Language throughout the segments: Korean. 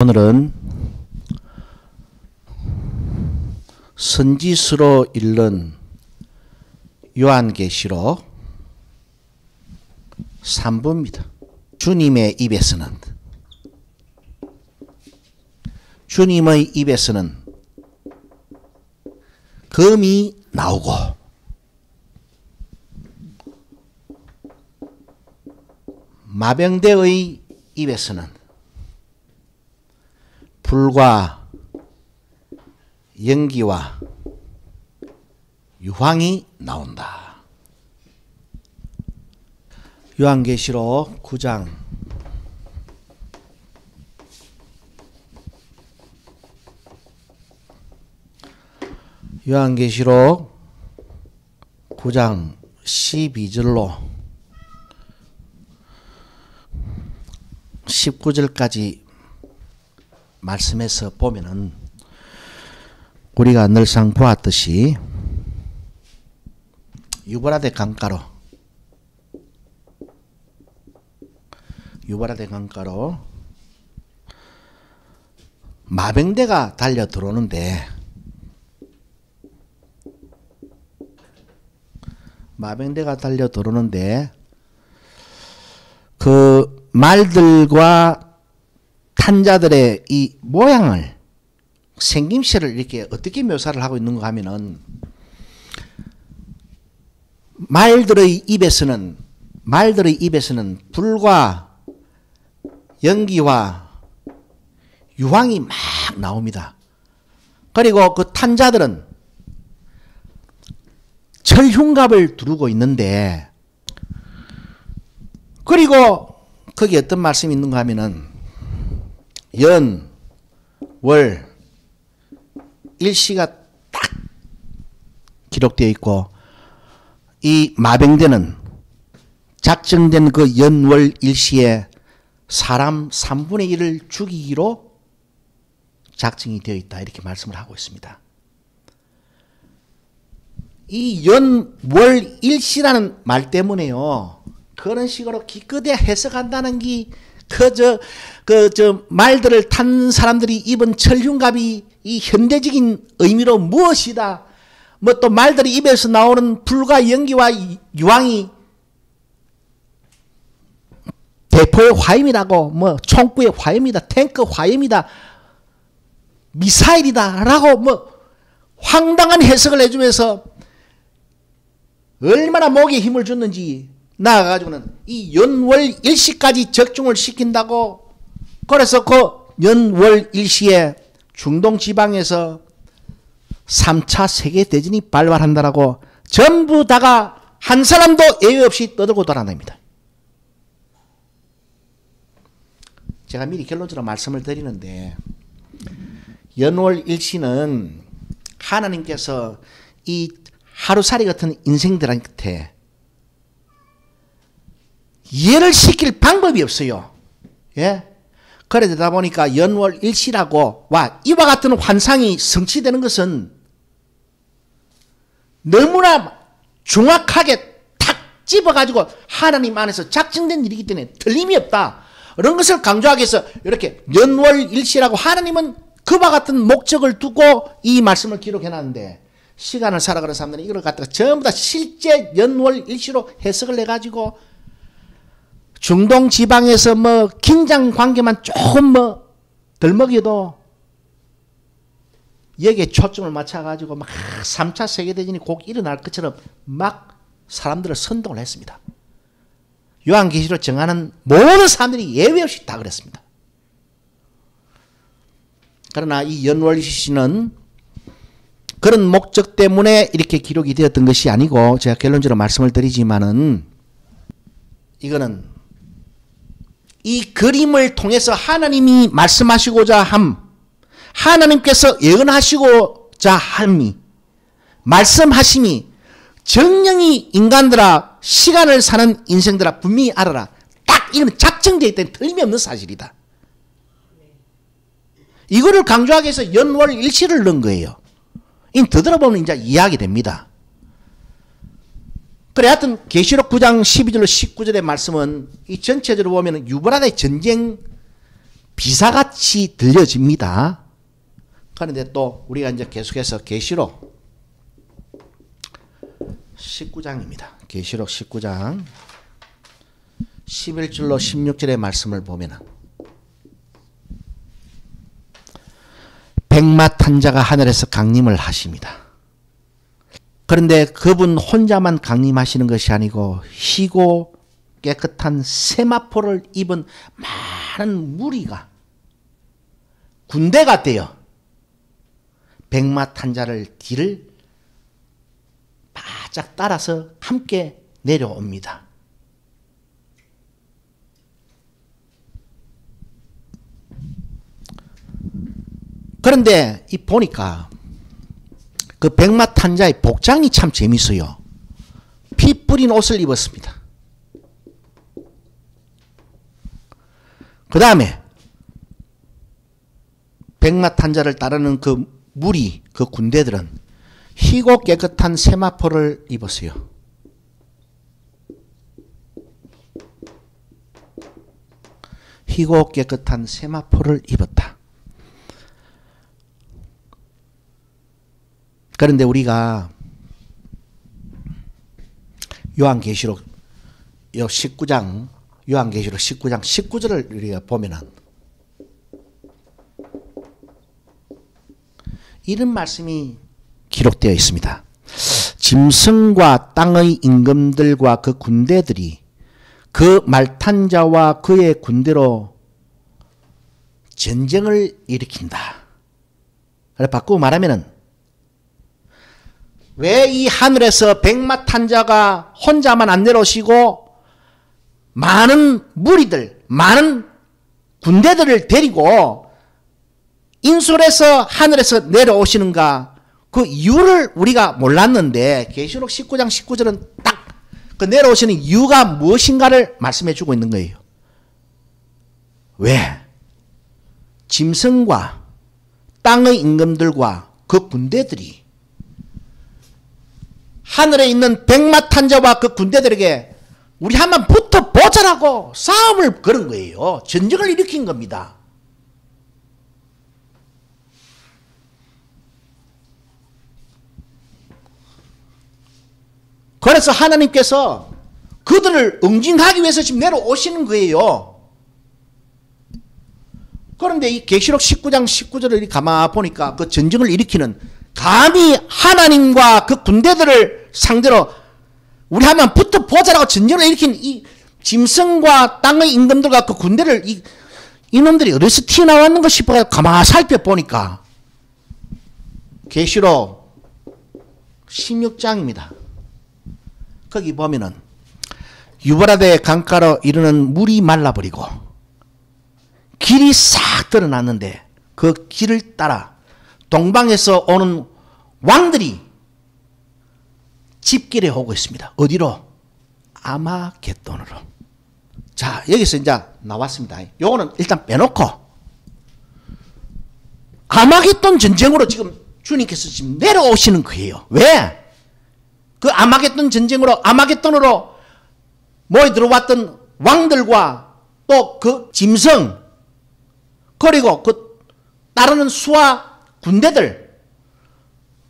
오늘은 선지서로 읽는 요한계시록 3부입니다. 주님의 입에서는 금이 나오고 마병대의 입에서는 불과 연기와 유황이 나온다. 요한계시록 9장 12절로 19절까지 말씀에서 보면은 우리가 늘상 보았듯이 유브라데 강가로 마병대가 달려 들어오는데 그 말들과 탄자들의 이 모양을, 생김새를 이렇게 어떻게 묘사를 하고 있는가 하면은 말들의 입에서는 불과 연기와 유황이 막 나옵니다. 그리고 그 탄자들은 철흉갑을 두르고 있는데, 그리고 거기 어떤 말씀이 있는가 하면은 연, 월, 일시가 딱 기록되어 있고, 이 마병대는 작정된 그 연, 월, 일시에 사람 3분의 1을 죽이기로 작정이 되어 있다, 이렇게 말씀을 하고 있습니다. 이 연, 월, 일시라는 말 때문에요, 그런 식으로 기껏해야 해석한다는 게 말들을 탄 사람들이 입은 철흉갑이 이 현대적인 의미로 무엇이다, 뭐 또 말들이 입에서 나오는 불과 연기와 유황이 대포의 화염이라고, 뭐 총구의 화염이다, 탱크 화염이다, 미사일이다 라고 뭐 황당한 해석을 해주면서 얼마나 목에 힘을 줬는지 나아가지고는 이 연월 일시까지 적중을 시킨다고. 그래서 그 연월 일시에 중동 지방에서 3차 세계대전이 발발한다라고 전부 다가 한 사람도 예외 없이 떠들고 돌아다닙니다. 제가 미리 결론적으로 말씀을 드리는데, 연월 일시는 하나님께서 이 하루살이 같은 인생들한테 이해를 시킬 방법이 없어요. 예? 그러다 보니까 연월 일시라고 이와 같은 환상이 성취되는 것은 너무나 정확하게 탁 집어가지고 하나님 안에서 작정된 일이기 때문에 틀림이 없다, 이런 것을 강조하기 위해서 이렇게 연월 일시라고 하나님은 그와 같은 목적을 두고 이 말씀을 기록해놨는데, 시간을 살아가는 사람들은 이걸 갖다가 전부 다 실제 연월 일시로 해석을 해가지고 중동 지방에서 뭐 긴장 관계만 조금 뭐 덜 먹여도 여기에 초점을 맞춰가지고 막 3차 세계대전이 곧 일어날 것처럼 막 사람들을 선동을 했습니다. 요한계시로 정하는 모든 사람들이 예외 없이 다 그랬습니다. 그러나 이 연월시는 그런 목적 때문에 이렇게 기록이 되었던 것이 아니고, 제가 결론적으로 말씀을 드리지만은 이거는 이 그림을 통해서 하나님이 말씀하시고자 하나님께서 예언하시고자 함이, 말씀하심이 정령이 인간들아, 시간을 사는 인생들아, 분명히 알아라, 딱 이런 작정되어 있다는 틀림이 없는 사실이다. 이거를 강조하기 위해서 연월 일시를 넣은 거예요. 더 들어보면 이제 이해하게 됩니다. 그래, 하여튼 계시록 9장 12절로 19절의 말씀은 이 전체적으로 보면 유브라데 전쟁 비사같이 들려집니다. 그런데 또 우리가 이제 계속해서 계시록 19장입니다. 계시록 19장 11절로 16절의 말씀을 보면은 백마탄 자가 하늘에서 강림을 하십니다. 그런데 그분 혼자만 강림하시는 것이 아니고 희고 깨끗한 세마포를 입은 많은 무리가 군대가 되어 백마탄 자를 뒤를 바짝 따라서 함께 내려옵니다. 그런데 이 보니까 그 백마탄 자의 복장이 참 재밌어요. 피 뿌린 옷을 입었습니다. 그 다음에 백마탄 자를 따르는 그 무리, 그 군대들은 희고 깨끗한 세마포를 입었어요. 희고 깨끗한 세마포를 입었다. 그런데 우리가 요한계시록 19장 19절을 우리가 보면은 이런 말씀이 기록되어 있습니다. 짐승과 땅의 임금들과 그 군대들이 그 말탄 자와 그의 군대로 전쟁을 일으킨다. 바꾸고 말하면은 왜 이 하늘에서 백마탄 자가 혼자만 안 내려오시고 많은 무리들, 많은 군대들을 데리고 인솔해서 하늘에서 내려오시는가? 그 이유를 우리가 몰랐는데 계시록 19장 19절은 딱 그 내려오시는 이유가 무엇인가를 말씀해 주고 있는 거예요. 왜? 짐승과 땅의 임금들과 그 군대들이 하늘에 있는 백마탄 자와 그 군대들에게 우리 한번 붙어보자라고 싸움을 걸은 거예요. 전쟁을 일으킨 겁니다. 그래서 하나님께서 그들을 응징하기 위해서 지금 내려오시는 거예요. 그런데 이 계시록 19장 19절을 가만 보니까 그 전쟁을 일으키는 감히 하나님과 그 군대들을 상대로 우리 한번 붙어보자라고 전쟁을 일으킨 이 짐승과 땅의 임금들과 그 군대를 이놈들이 어디서 튀어나왔는가 싶어 가만 살펴보니까 계시록 16장입니다. 거기 보면은 유브라데 강가로 이르는 물이 말라버리고 길이 싹 드러났는데 그 길을 따라 동방에서 오는 왕들이 집길에 오고 있습니다. 어디로? 아마겟돈으로. 자, 여기서 이제 나왔습니다. 요거는 일단 빼놓고 아마겟돈 전쟁으로 지금 주님께서 지금 내려오시는 거예요. 왜? 그 아마겟돈 전쟁으로 아마겟돈으로 모여 들어왔던 왕들과 또 그 짐승 그리고 그 따르는 수하 군대들과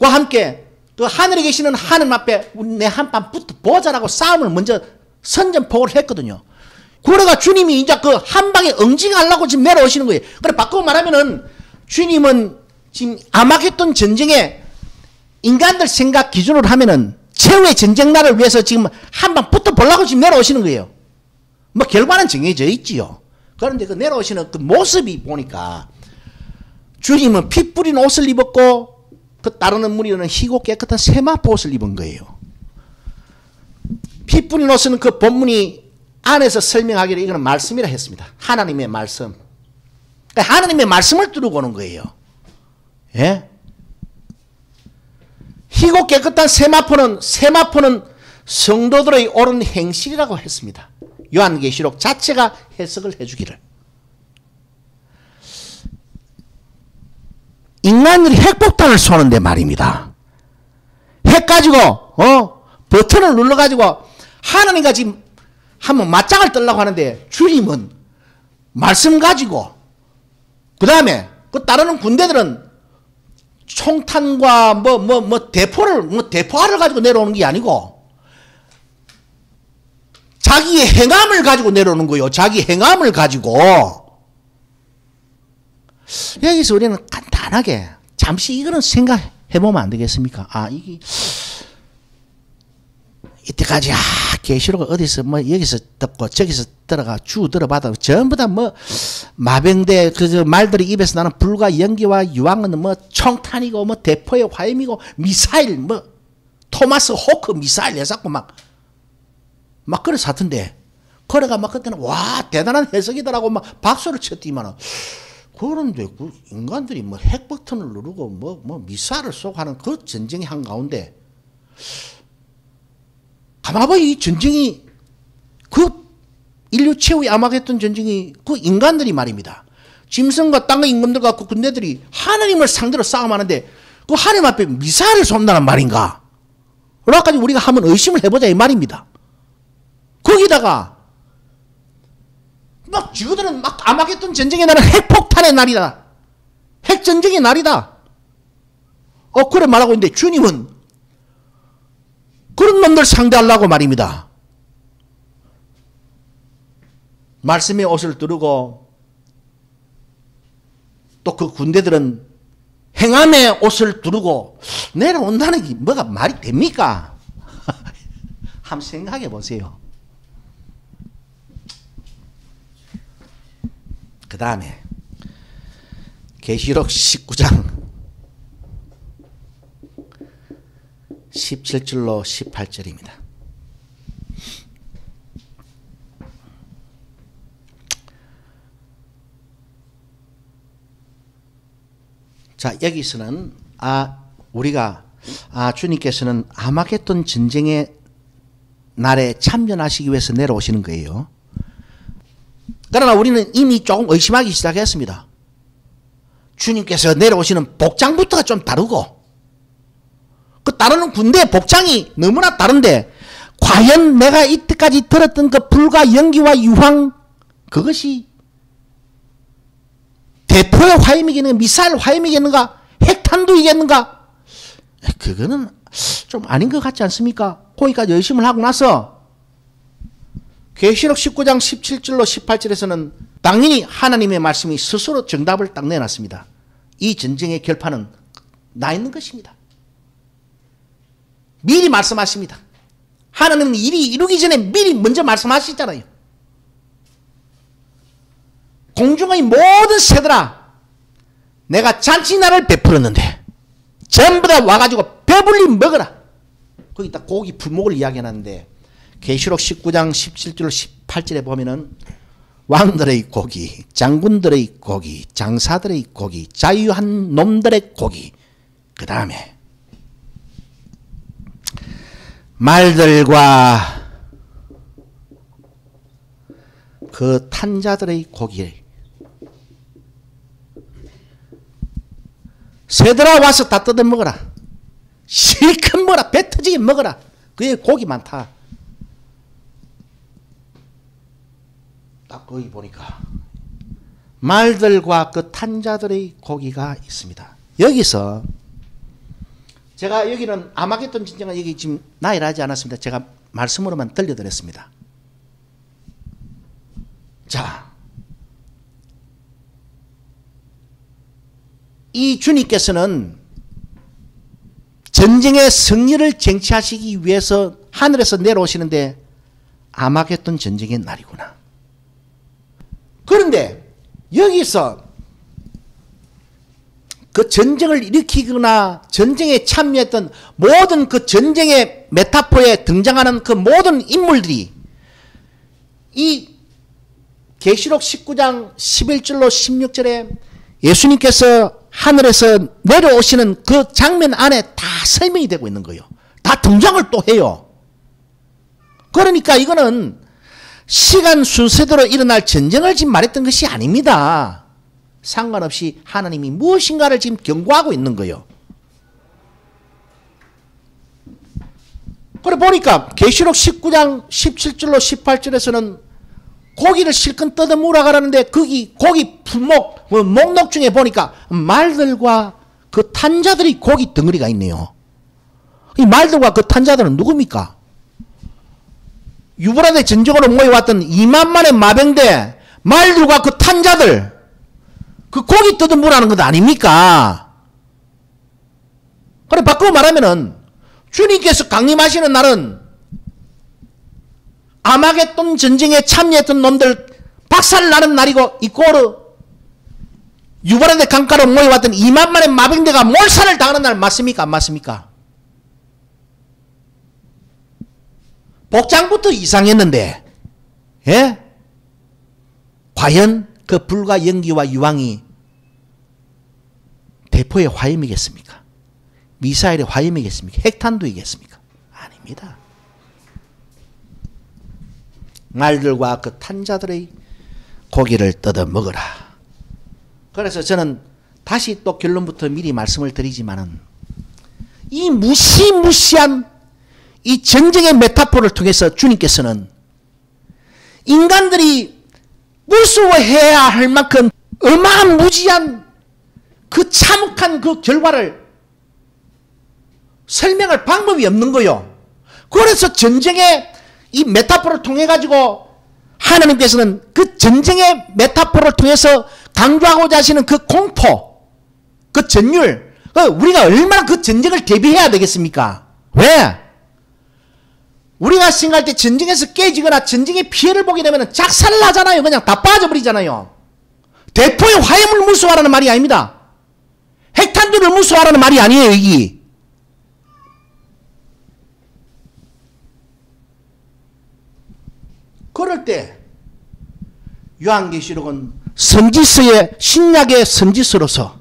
함께 그 하늘에 계시는 하나님 앞에 내 한판 붙어보자라고 싸움을 먼저 선전포고를 했거든요. 그래가 주님이 이제 그 한방에 응징하려고 지금 내려오시는 거예요. 그래 바꾸고 말하면은 주님은 지금 아마겟돈 전쟁에 인간들 생각 기준으로 하면은 최후의 전쟁 날을 위해서 지금 한방 붙어보려고 지금 내려오시는 거예요. 뭐 결과는 정해져 있지요. 그런데 그 내려오시는 그 모습이 보니까 주님은 피 뿌린 옷을 입었고 그 따르는 무리는 희고 깨끗한 세마포 옷을 입은 거예요. 피 뿌린 옷은 그 본문이 안에서 설명하기를 이거는 말씀이라 했습니다. 하나님의 말씀. 그러니까 하나님의 말씀을 두르고 오는 거예요. 예? 희고 깨끗한 세마포는 성도들의 옳은 행실이라고 했습니다. 요한계시록 자체가 해석을 해주기를. 인간들이 핵폭탄을 쏘는데 말입니다. 핵 가지고 버튼을 눌러가지고 하나님과 지금 한번 맞짱을 뜨려고 하는데 주님은 말씀 가지고 그 다음에 그 따르는 군대들은 총탄과 대포를 가지고 내려오는 게 아니고 자기의 행함을 가지고 내려오는 거예요. 자기 행함을 가지고. 여기서 우리는 간단하게 잠시 이거는 생각해보면 안 되겠습니까? 아, 이게 이때까지 계시록 어디서 여기서 듣고 저기서 들어가 주 들어봐도 전부 다 마병대 그 말들이 입에서 나는 불과 연기와 유황은 총탄이고 대포의 화염이고 미사일 토마스 호크 미사일 해갖고 막 그래서 하던데 그래가 그때는 와 대단한 해석이더라고 박수를 쳤더니만은 그런데 그 인간들이 핵 버튼을 누르고 미사일을 쏘고 하는 그 전쟁의 한가운데 가만히 봐요. 이 전쟁이 그 인류 최후의 아마겟돈 전쟁이 그 인간들이 말입니다. 짐승과 땅의 임금들과 그 군대들이 하나님을 상대로 싸움하는데 그 하나님 앞에 미사일을 쏜다는 말인가? 그래까지 우리가 한번 의심을 해보자 이 말입니다. 거기다가 지구들은 아마겟돈 전쟁의 날은 핵폭탄의 날이다. 핵전쟁의 날이다. 그래 말하고 있는데 주님은 그런 놈들 상대하려고 말입니다. 말씀의 옷을 두르고 또 그 군대들은 행함의 옷을 두르고 내려온다는 게 뭐가 말이 됩니까? 한번 생각해 보세요. 그 다음에 계시록 19장 17절로 18절입니다. 자, 여기서는 우리가 주님께서는 아마겟돈 전쟁의 날에 참전하시기 위해서 내려오시는 거예요. 그러나 우리는 이미 조금 의심하기 시작했습니다. 주님께서 내려오시는 복장부터가 좀 다르고 그 따르는 군대의 복장이 너무나 다른데 과연 내가 이때까지 들었던 그 불과 연기와 유황 그것이 대포의 화염이겠는가 미사일 화염이겠는가 핵탄두이겠는가 그거는 좀 아닌 것 같지 않습니까? 거기까지 의심을 하고 나서 계시록 19장 17절로 18절에서는 당연히 하나님의 말씀이 스스로 정답을 딱 내놨습니다. 이 전쟁의 결판은 나 있는 것입니다. 미리 말씀하십니다. 하나님은 일이 이루기 전에 미리 먼저 말씀하시잖아요. 공중의 모든 새들아 내가 잔치날을 베풀었는데 전부 다 와가지고 배불리 먹어라. 거기다 고기 풀목을 이야기하는데 계시록 19장 17절 18절에 보면은 왕들의 고기, 장군들의 고기, 장사들의 고기, 자유한 놈들의 고기, 그 다음에 말들과 그 탄자들의 고기, 새들아 와서 다 뜯어 먹어라. 실컷 먹어라. 배 터지게 먹어라. 그게 고기 많다. 딱 거기 보니까 말들과 그 탄자들의 고기가 있습니다. 여기서 제가 여기는 아마겟돈 전쟁은 여기 지금 나열하지 않았습니다. 제가 말씀으로만 들려드렸습니다. 자, 이 주님께서는 전쟁의 승리를 쟁취하시기 위해서 하늘에서 내려오시는데 아마겟돈 전쟁의 날이구나. 그런데 여기서 그 전쟁을 일으키거나 전쟁에 참여했던 모든 그 전쟁의 메타포에 등장하는 그 모든 인물들이 이 계시록 19장 11절로 16절에 예수님께서 하늘에서 내려오시는 그 장면 안에 다 설명이 되고 있는 거예요. 다 등장을 또 해요. 그러니까 이거는 시간 순서대로 일어날 전쟁을 지금 말했던 것이 아닙니다. 상관없이 하나님이 무엇인가를 지금 경고하고 있는 거예요. 그래 보니까 계시록 19장 17절로 18절에서는 고기를 실컷 뜯어 물어가라는데 거기 고기 풀목 목록 중에 보니까 말들과 그 탄자들이 고기 덩어리가 있네요. 이 말들과 그 탄자들은 누굽니까? 유브라데 전적으로 모여왔던 2만만의 마병대, 말들과 그 탄자들, 그 고기 뜯어무라는 것 아닙니까? 그래, 바꾸고 말하면은, 주님께서 강림하시는 날은 아마겟돈 전쟁에 참여했던 놈들 박살나는 날이고, 이 꼬르 유브라데 강가로 모여왔던 2만만의 마병대가 몰살을 당하는 날 맞습니까? 안 맞습니까? 복장부터 이상했는데, 예? 과연 그 불과 연기와 유황이 대포의 화염이겠습니까? 미사일의 화염이겠습니까? 핵탄두이겠습니까? 아닙니다. 말들과 그 탄자들의 고기를 뜯어 먹으라. 그래서 저는 다시 또 결론부터 미리 말씀을 드리지만은, 이 무시무시한 이 전쟁의 메타포를 통해서 주님께서는 인간들이 무서워해야 할 만큼 어마무지한 그 참혹한 그 결과를 설명할 방법이 없는 거요. 그래서 전쟁의 이 메타포를 통해 가지고 하나님께서는 그 전쟁의 메타포를 통해서 강조하고자 하시는 그 공포, 그 전율, 우리가 얼마나 그 전쟁을 대비해야 되겠습니까? 왜? 우리가 생각할 때 전쟁에서 깨지거나 전쟁의 피해를 보게 되면 작살나잖아요. 그냥 다 빠져버리잖아요. 대포의 화염을 무서워하라는 말이 아닙니다. 핵탄두를 무서워하라는 말이 아니에요. 여기. 그럴 때 요한계시록은 선지서의 신약의 선지서로서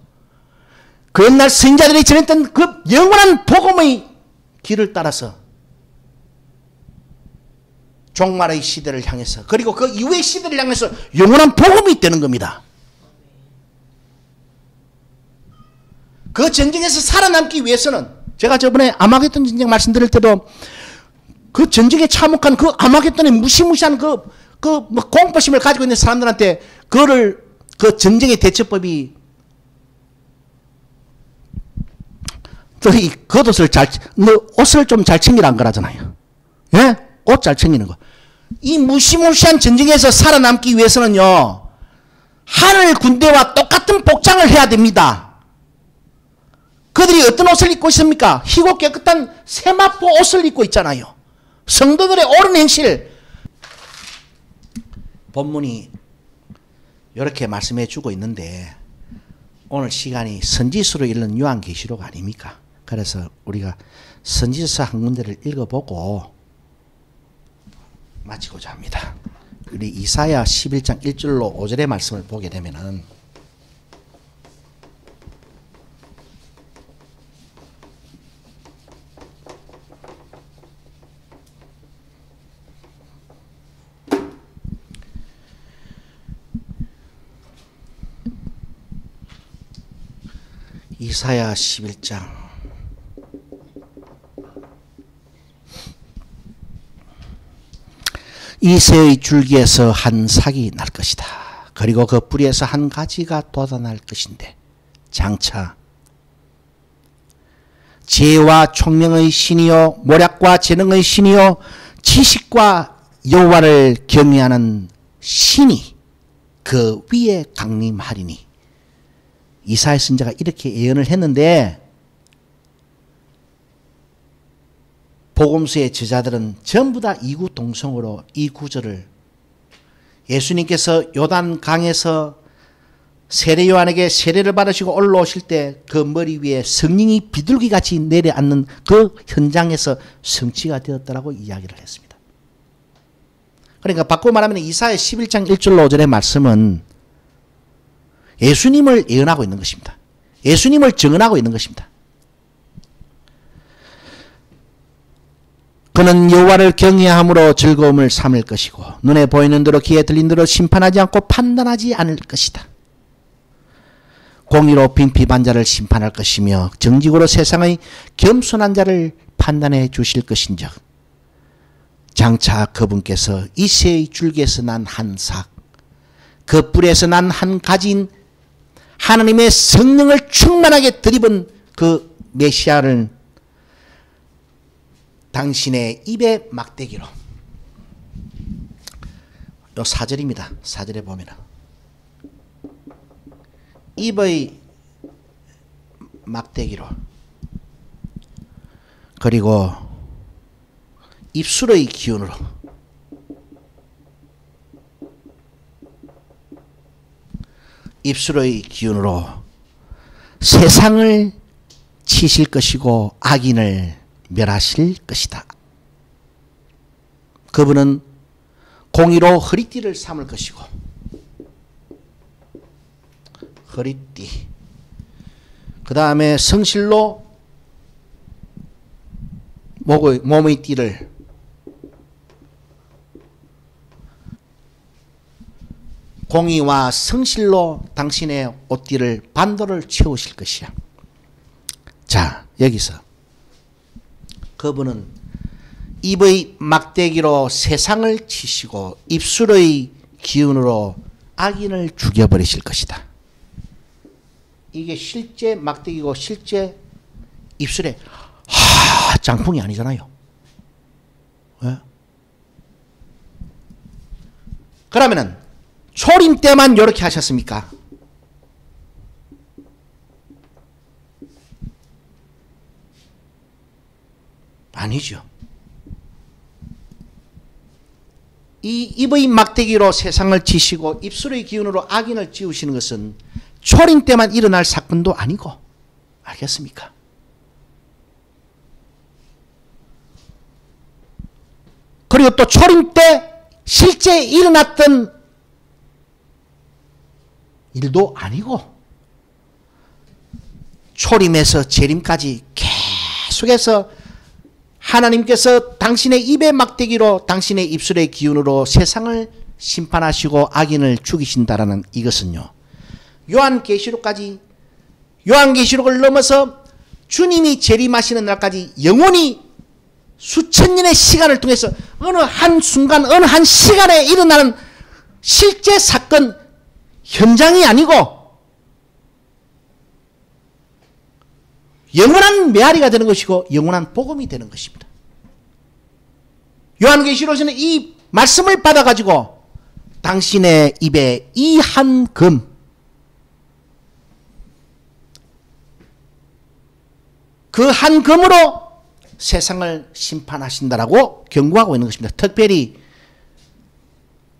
그 옛날 선지자들이 전했던 그 영원한 복음의 길을 따라서 종말의 시대를 향해서, 그리고 그 이후의 시대를 향해서 영원한 복음이 되는 겁니다. 그 전쟁에서 살아남기 위해서는, 제가 저번에 아마겟돈 전쟁 말씀드릴 때도 그 전쟁에 참혹한 그 아마겟돈의 무시무시한 그 공포심을 가지고 있는 사람들한테 그 전쟁의 대처법이 너희 겉옷을 옷을 좀 잘 챙기란 거라잖아요. 예? 옷 잘 챙기는 거. 이 무시무시한 전쟁에서 살아남기 위해서는요, 하늘 군대와 똑같은 복장을 해야 됩니다. 그들이 어떤 옷을 입고 있습니까? 희고 깨끗한 세마포 옷을 입고 있잖아요. 성도들의 옳은 행실. 본문이 이렇게 말씀해 주고 있는데, 오늘 시간이 선지서로 읽는 요한계시록 아닙니까? 그래서 우리가 선지서 한 군데를 읽어보고 마치고자 합니다. 우리 이사야 11장 1절로 5절의 말씀을 보게 되면은, 이사야 11장 이새의 줄기에서 한 삭이 날 것이다. 그리고 그 뿌리에서 한 가지가 돋아날 것인데, 장차 지혜와 총명의 신이요 모략과 재능의 신이요 지식과 여호와를 경외하는 신이 그 위에 강림하리니. 이사야 선지자가 이렇게 예언을 했는데, 복음서의 저자들은 전부 다 이구동성으로 이 구절을, 예수님께서 요단 강에서 세례 요한에게 세례를 받으시고 올라오실 때 그 머리 위에 성령이 비둘기같이 내려앉는 그 현장에서 성취가 되었다라고 이야기를 했습니다. 그러니까 바꾸고 말하면 이사야 11장 1절로 5절의 말씀은 예수님을 예언하고 있는 것입니다. 예수님을 증언하고 있는 것입니다. 그는 여호와를 경외함으로 즐거움을 삼을 것이고 눈에 보이는 대로 귀에 들린 대로 심판하지 않고 판단하지 않을 것이다. 공의로 빈핍한 자를 심판할 것이며 정직으로 세상의 겸손한 자를 판단해 주실 것인즉, 장차 그분께서 이새의 줄기에서 난 한 삭, 그 뿔에서 난 한 가지인 하나님의 성령을 충만하게 들이본 그 메시아를 당신의 입의 막대기로, 요 4절입니다. 4절에 보면 입의 막대기로, 그리고 입술의 기운으로, 입술의 기운으로 세상을 치실 것이고 악인을 멸하실 것이다. 그분은 공의로 허리띠를 삼을 것이고, 허리띠, 그 다음에 성실로 몸의 띠를, 공의와 성실로 당신의 옷띠를, 반도를 채우실 것이야. 자, 여기서 그분은 입의 막대기로 세상을 치시고 입술의 기운으로 악인을 죽여버리실 것이다. 이게 실제 막대기고 실제 입술에 짱풍이 아니잖아요. 왜? 그러면은 초림 때만 이렇게 하셨습니까? 아니죠. 이 입의 막대기로 세상을 치시고 입술의 기운으로 악인을 지우시는 것은 초림 때만 일어날 사건도 아니고, 알겠습니까? 그리고 또 초림 때 실제 일어났던 일도 아니고, 초림에서 재림까지 계속해서 하나님께서 당신의 입의 막대기로 당신의 입술의 기운으로 세상을 심판하시고 악인을 죽이신다라는 이것은요, 요한계시록까지, 요한계시록을 넘어서 주님이 재림하시는 날까지 영원히 수천 년의 시간을 통해서 어느 한 순간, 어느 한 시간에 일어나는 실제 사건, 현장이 아니고 영원한 메아리가 되는 것이고 영원한 복음이 되는 것입니다. 요한계시록에서는 이 말씀을 받아가지고 당신의 입에 이 한 금, 그 한 금으로 세상을 심판하신다라고 경고하고 있는 것입니다. 특별히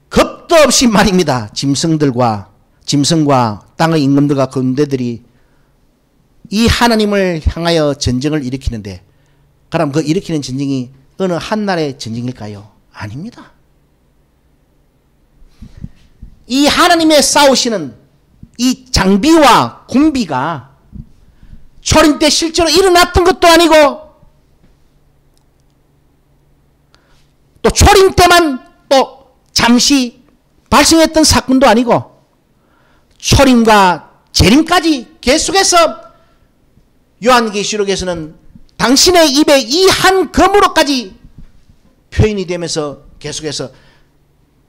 겁도 없이 말입니다. 짐승과 땅의 임금들과 군대들이 이 하나님을 향하여 전쟁을 일으키는데, 그럼 그 일으키는 전쟁이 어느 한나라의 전쟁일까요? 아닙니다. 이 하나님의 싸우시는 이 장비와 군비가 초림 때 실제로 일어났던 것도 아니고, 또 초림 때만 또 잠시 발생했던 사건도 아니고, 초림과 재림까지 계속해서 요한계시록에서는 당신의 입에 이 한 검으로까지 표현이 되면서 계속해서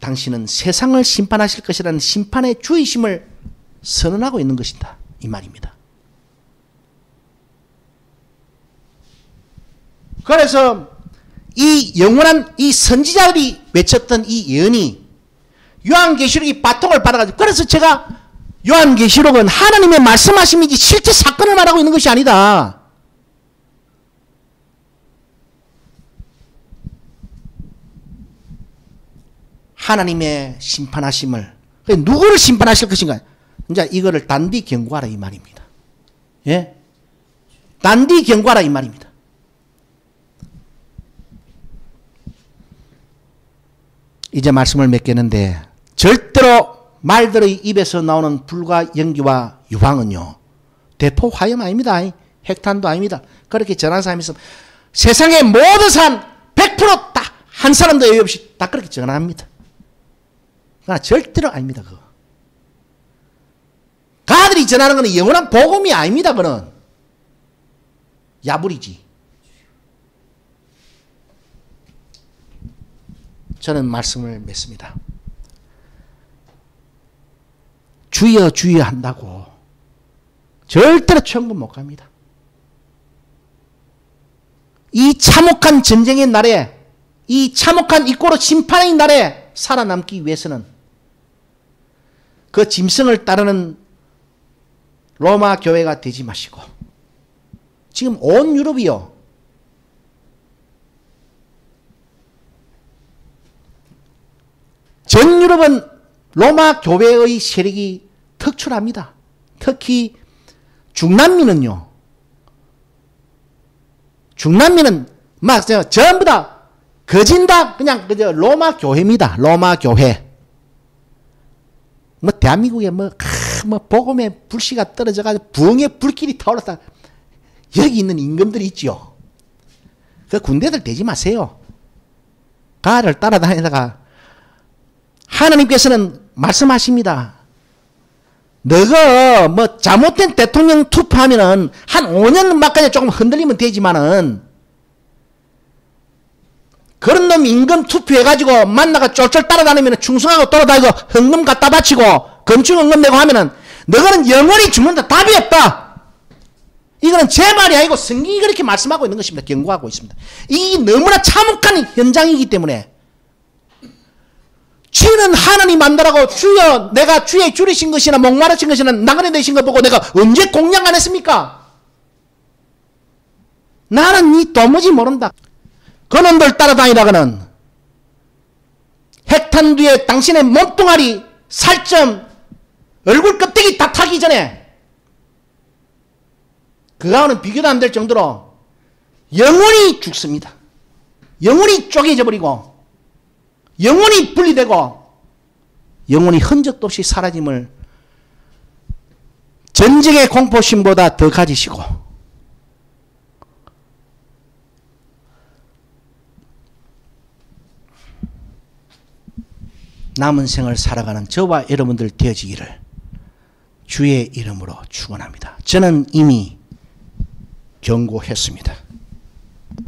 당신은 세상을 심판하실 것이라는 심판의 주의심을 선언하고 있는 것이다, 이 말입니다. 그래서 이 영원한 이 선지자들이 외쳤던 이 예언이 요한계시록이 바통을 받아가지고, 그래서 제가 요한계시록은 하나님의 말씀하심이지 실제 사건을 말하고 있는 것이 아니다. 하나님의 심판하심을, 누구를 심판하실 것인가? 이제 이거를 단디 경고하라 이 말입니다. 예? 단디 경고하라 이 말입니다. 이제 말씀을 맺겠는데, 절대로 말들의 입에서 나오는 불과 연기와 유황은요, 대포 화염 아닙니다. 핵탄도 아닙니다. 그렇게 전한 사람이 있으면 세상의 모든 사람 100% 다 한 사람도 여유 없이 다 그렇게 전합니다. 그러나 절대로 아닙니다. 그거. 가들이 전하는 것은 영원한 복음이 아닙니다. 그는 야불이지. 저는 말씀을 맺습니다. 주여 주여 한다고 절대로 천국 못 갑니다. 이 참혹한 전쟁의 날에, 이 참혹한 이꼬르 심판의 날에 살아남기 위해서는 그 짐승을 따르는 로마 교회가 되지 마시고, 지금 온 유럽이요, 전 유럽은 로마 교회의 세력이 특출합니다. 특히 중남미는요, 중남미는 막 전부 다 거진다 그냥 그저 로마 교회입니다. 로마 교회. 뭐 대한민국에 뭐 복음의 불씨가 떨어져가지고 부흥의 불길이 타올랐다. 여기 있는 임금들이 있죠. 그 군대들 되지 마세요. 가를 따라다니다가 하나님께서는 말씀하십니다. 너가 뭐 잘못된 대통령 투표하면은 한 5년 막까지 조금 흔들리면 되지만은, 그런 놈 임금 투표해가지고 만나가 쫄쫄 따라다니면 충성하고 돌아다니고 헌금 갖다 바치고 검증 헌금 내고 하면은 너는 영원히 죽는다. 답이 없다. 이거는 제 말이 아니고 성경이 그렇게 말씀하고 있는 것입니다. 경고하고 있습니다. 이 너무나 참혹한 현장이기 때문에 주는 하나님 안다라고 주여 내가 주의 줄이신 것이나 목마르신 것이나 나그네 되신 것 보고 내가 언제 공양 안 했습니까? 나는 이 도무지 모른다. 그놈들 따라다니다가는 핵탄 뒤에 당신의 몸뚱아리 살점 얼굴 껍데기 다 타기 전에 그거와는 비교도 안 될 정도로 영원히 죽습니다. 영원히 쪼개져 버리고 영원히 분리되고 영원히 흔적도 없이 사라짐을 전쟁의 공포심보다 더 가지시고, 남은 생을 살아가는 저와 여러분들 되어지기를 주의 이름으로 축원합니다. 저는 이미 경고했습니다.